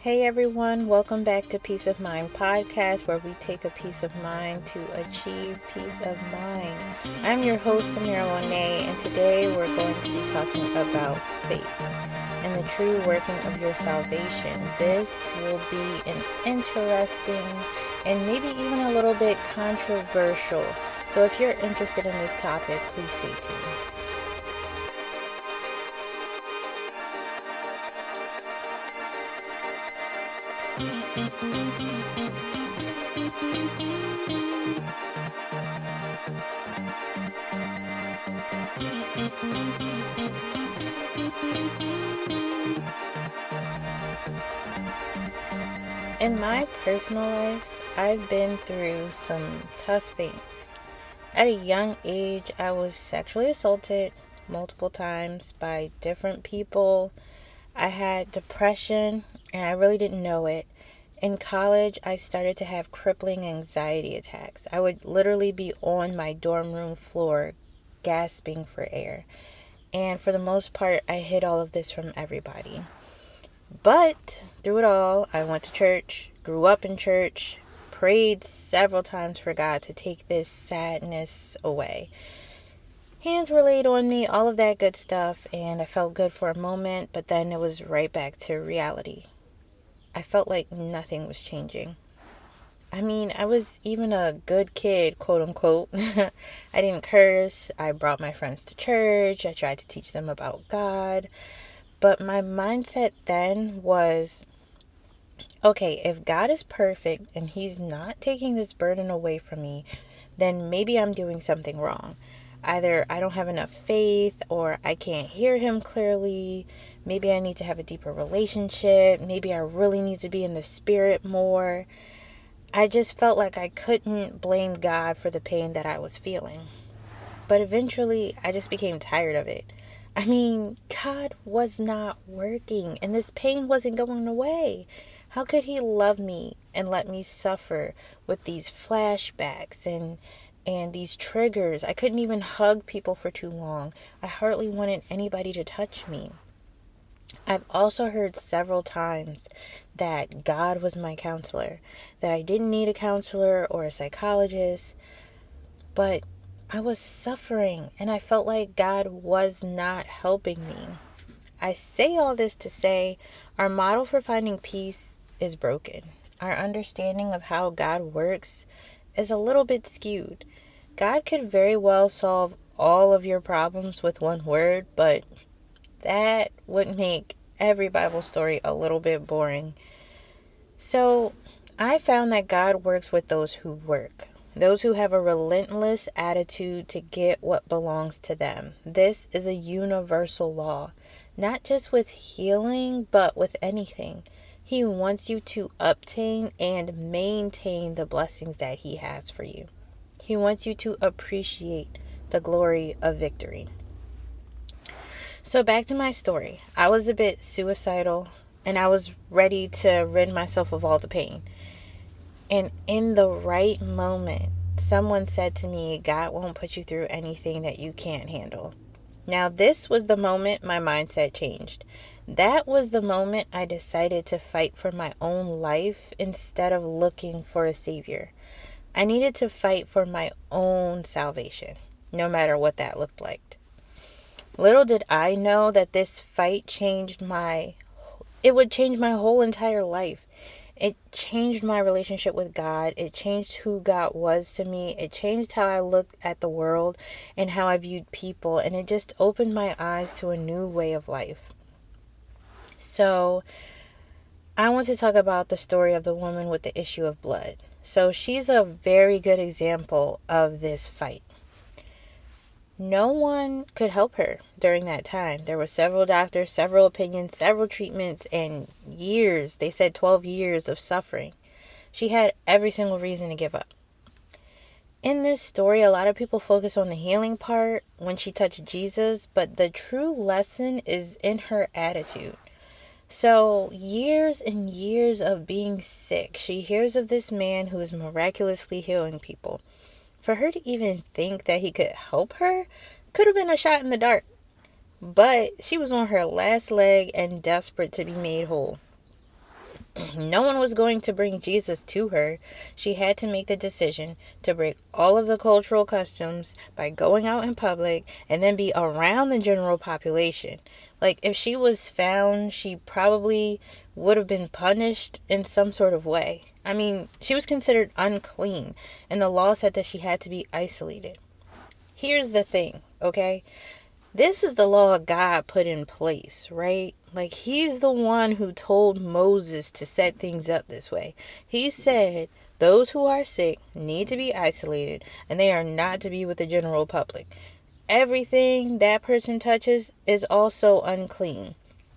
Hey everyone, welcome back to Peace of Mind podcast, where we take a peace of mind to achieve peace of mind. I'm your host, Samira Monet, and today we're going to be talking about faith and the true working of your salvation. This will be an interesting and maybe even a little bit controversial. So if you're interested in this topic, please stay tuned. In my personal life, I've been through some tough things. At a young age, I was sexually assaulted multiple times by different people. I had depression, and I really didn't know it. In college, I started to have crippling anxiety attacks. I would literally be on my dorm room floor gasping for air. And for the most part, I hid all of this from everybody. But through it all, I went to church, grew up in church, prayed several times for God to take this sadness away. Hands were laid on me, all of that good stuff, and I felt good for a moment, but then it was right back to reality. I felt like nothing was changing. I mean, I was even a good kid, quote unquote. I didn't curse. I brought my friends to church. I tried to teach them about God. But my mindset then was, okay, if God is perfect and He's not taking this burden away from me, then maybe I'm doing something wrong. Either I don't have enough faith, or I can't hear Him clearly. Maybe I need to have a deeper relationship. Maybe I really need to be in the Spirit more. I just felt like I couldn't blame God for the pain that I was feeling. But eventually, I just became tired of it. I mean, God was not working, and this pain wasn't going away. How could He love me and let me suffer with these flashbacks and these triggers? I couldn't even hug people for too long. I hardly wanted anybody to touch me. I've also heard several times that God was my counselor, that I didn't need a counselor or a psychologist, but I was suffering and I felt like God was not helping me. I say all this to say our model for finding peace is broken. Our understanding of how God works is a little bit skewed. God could very well solve all of your problems with one word, but that would make every Bible story a little bit boring. So I found that God works with those who work, those who have a relentless attitude to get what belongs to them. This is a universal law, not just with healing, but with anything. He wants you to obtain and maintain the blessings that He has for you. He wants you to appreciate the glory of victory. So back to my story. I was a bit suicidal and I was ready to rid myself of all the pain. And in the right moment, someone said to me, God won't put you through anything that you can't handle. Now, this was the moment my mindset changed. That was the moment I decided to fight for my own life instead of looking for a savior. I needed to fight for my own salvation, no matter what that looked like. Little did I know that this fight it would change my whole entire life. It changed my relationship with God. It changed who God was to me. It changed how I looked at the world and how I viewed people. And it just opened my eyes to a new way of life. So I want to talk about the story of the woman with the issue of blood. So she's a very good example of this fight. No one could help her during that time. There were several doctors, several opinions, several treatments, and years, they said 12 years of suffering. She had every single reason to give up. In this story, a lot of people focus on the healing part when she touched Jesus, but the true lesson is in her attitude. So, years and years of being sick, she hears of this man who is miraculously healing people. For her to even think that he could help her could have been a shot in the dark. But she was on her last leg and desperate to be made whole. No one was going to bring Jesus to her. She had to make the decision to break all of the cultural customs by going out in public and then be around the general population. Like, if she was found, she probably would have been punished in some sort of way. I mean, she was considered unclean, and the law said that she had to be isolated. Here's the thing, okay? This is the law God put in place, right? Like, he's the one who told Moses to set things up this way. He said those who are sick need to be isolated and they are not to be with the general public. Everything that person touches is also unclean.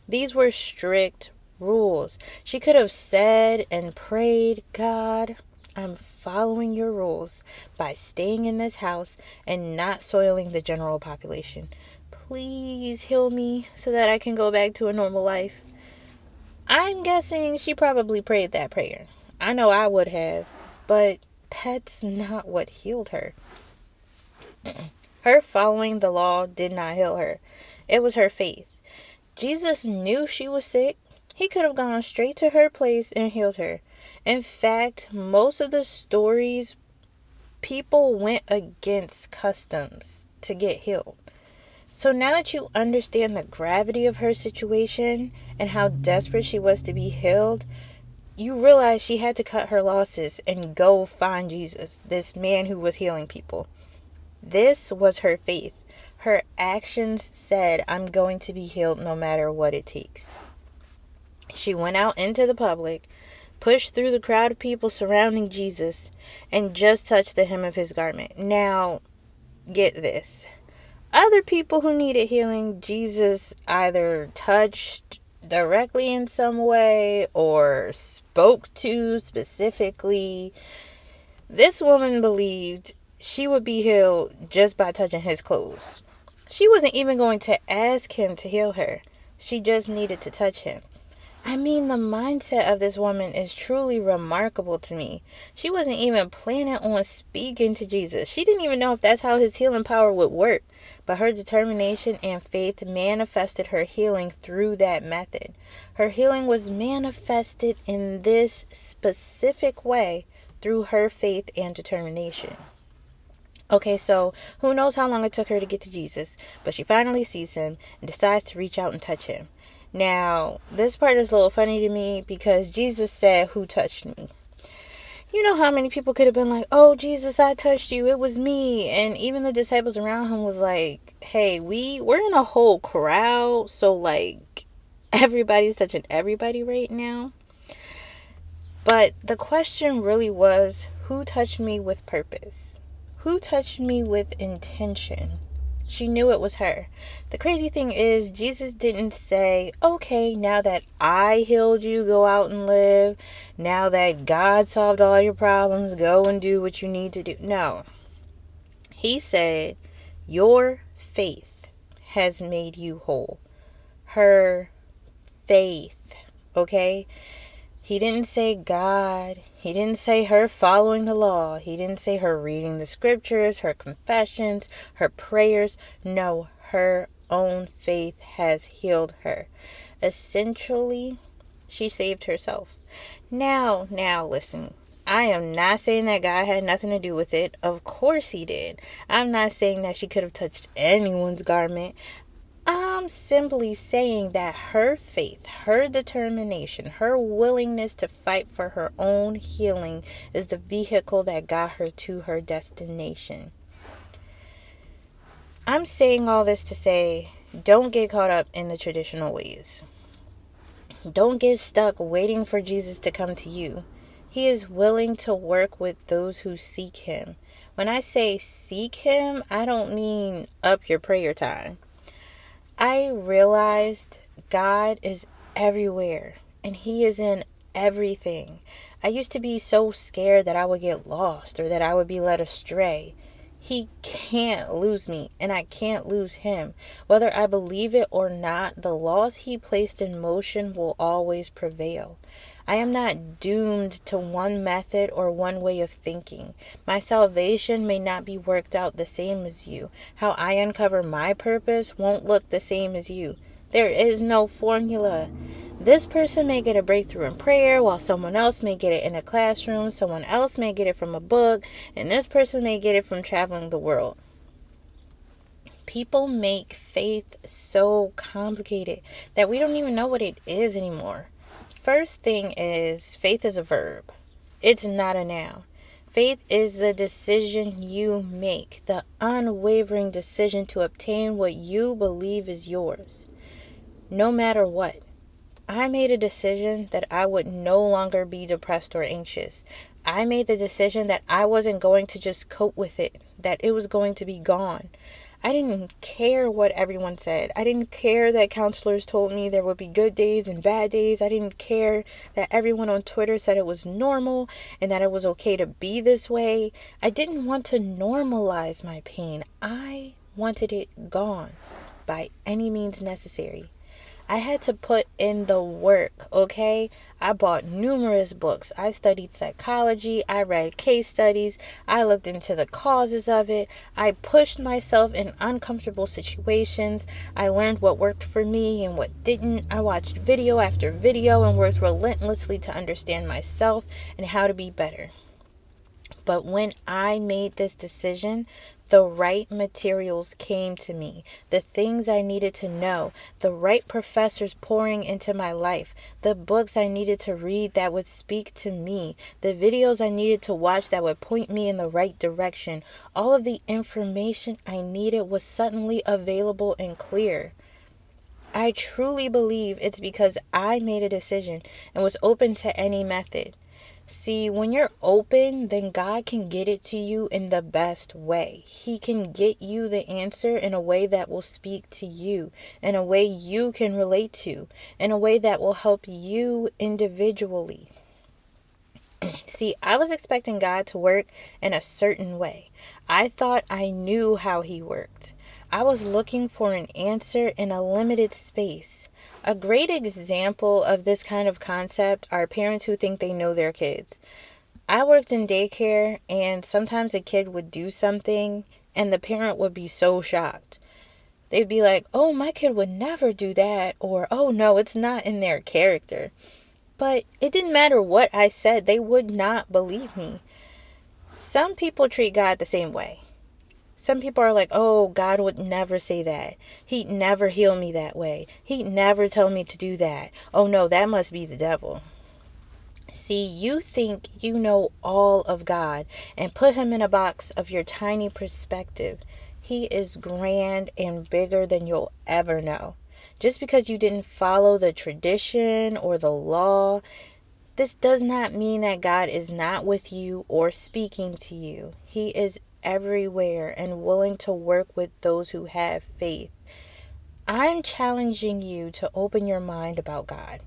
These were strict rules. She could have said and prayed, God, I'm following your rules by staying in this house and not soiling the general population. Please heal me so that I can go back to a normal life. I'm guessing she probably prayed that prayer. I know I would have, but that's not what healed her. Her following the law did not heal her. It was her faith. Jesus knew she was sick. He could have gone straight to her place and healed her. In fact, most of the stories, people went against customs to get healed. So now that you understand the gravity of her situation and how desperate she was to be healed, you realize she had to cut her losses and go find Jesus, this man who was healing people. This was her faith. Her actions said, I'm going to be healed no matter what it takes. She went out into the public, pushed through the crowd of people surrounding Jesus, and just touched the hem of his garment. Now, get this. Other people who needed healing, Jesus either touched directly in some way or spoke to specifically. This woman believed she would be healed just by touching his clothes. She wasn't even going to ask him to heal her. She just needed to touch him. I mean, the mindset of this woman is truly remarkable to me. She wasn't even planning on speaking to Jesus. She didn't even know if that's how his healing power would work. But her determination and faith manifested her healing through that method. Her healing was manifested in this specific way through her faith and determination. Okay, so who knows how long it took her to get to Jesus, but she finally sees him and decides to reach out and touch him. Now, this part is a little funny to me because Jesus said, who touched me? You know how many people could have been like, oh, Jesus, I touched you. It was me. And even the disciples around him was like, hey, we're in a whole crowd. So, like, everybody's touching everybody right now. But the question really was, who touched me with purpose? Who touched me with intention? She knew it was her. The crazy thing is, Jesus didn't say, okay, now that I healed you, go out and live. Now that God solved all your problems, go and do what you need to do. No. He said, your faith has made you whole. Her faith, okay? He didn't say God. He didn't say her following the law. He didn't say her reading the scriptures, her confessions, her prayers. No, her own faith has healed her. Essentially, she saved herself. Now, listen. I am not saying that God had nothing to do with it. Of course he did. I'm not saying that she could have touched anyone's garment. I'm simply saying that her faith, her determination, her willingness to fight for her own healing is the vehicle that got her to her destination. I'm saying all this to say, don't get caught up in the traditional ways. Don't get stuck waiting for Jesus to come to you. He is willing to work with those who seek him. When I say seek him, I don't mean up your prayer time. I realized God is everywhere and he is in everything. I used to be so scared that I would get lost or that I would be led astray. He can't lose me and I can't lose him. Whether I believe it or not, the laws he placed in motion will always prevail. I am not doomed to one method or one way of thinking. My salvation may not be worked out the same as you. How I uncover my purpose won't look the same as you. There is no formula. This person may get a breakthrough in prayer, while someone else may get it in a classroom, someone else may get it from a book, and this person may get it from traveling the world. People make faith so complicated that we don't even know what it is anymore. First thing is, faith is a verb. It's not a noun. Faith is the decision you make, the unwavering decision to obtain what you believe is yours, no matter what. I made a decision that I would no longer be depressed or anxious. I made the decision that I wasn't going to just cope with it, that it was going to be gone. I didn't care what everyone said. I didn't care that counselors told me there would be good days and bad days. I didn't care that everyone on Twitter said it was normal and that it was okay to be this way. I didn't want to normalize my pain. I wanted it gone by any means necessary. I had to put in the work, okay? I bought numerous books. I studied psychology. I read case studies. I looked into the causes of it. I pushed myself in uncomfortable situations. I learned what worked for me and what didn't. I watched video after video and worked relentlessly to understand myself and how to be better. But when I made this decision, the right materials came to me, the things I needed to know, the right professors pouring into my life, the books I needed to read that would speak to me, the videos I needed to watch that would point me in the right direction. All of the information I needed was suddenly available and clear. I truly believe it's because I made a decision and was open to any method. See, when you're open, then God can get it to you in the best way. He can get you the answer in a way that will speak to you, in a way you can relate to, in a way that will help you individually. See, I was expecting God to work in a certain way. I thought I knew how He worked. I was looking for an answer in a limited space. A great example of this kind of concept are parents who think they know their kids. I worked in daycare, and sometimes a kid would do something and the parent would be so shocked. They'd be like, "Oh, my kid would never do that," or "Oh no, it's not in their character." But it didn't matter what I said, they would not believe me. Some people treat God the same way. Some people are like, "Oh, God would never say that. He'd never heal me that way. He'd never tell me to do that. Oh no, that must be the devil." See, you think you know all of God and put Him in a box of your tiny perspective. He is grand and bigger than you'll ever know. Just because you didn't follow the tradition or the law, this does not mean that God is not with you or speaking to you. He is everywhere and willing to work with those who have faith. I'm challenging you to open your mind about God.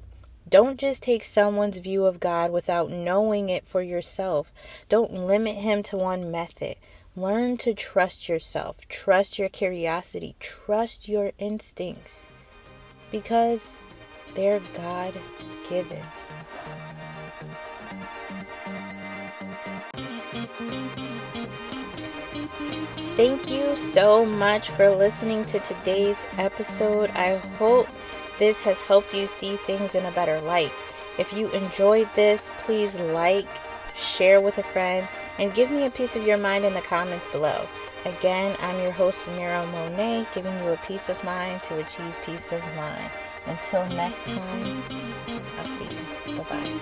Don't just take someone's view of God without knowing it for yourself. Don't limit Him to one method. Learn to trust yourself, trust your curiosity, trust your instincts, because they're God-given. Thank you so much for listening to today's episode. I hope this has helped you see things in a better light. If you enjoyed this, please like, share with a friend, and give me a piece of your mind in the comments below. Again, I'm your host, Samira Monet, giving you a peace of mind to achieve peace of mind. Until next time, I'll see you. Bye-bye.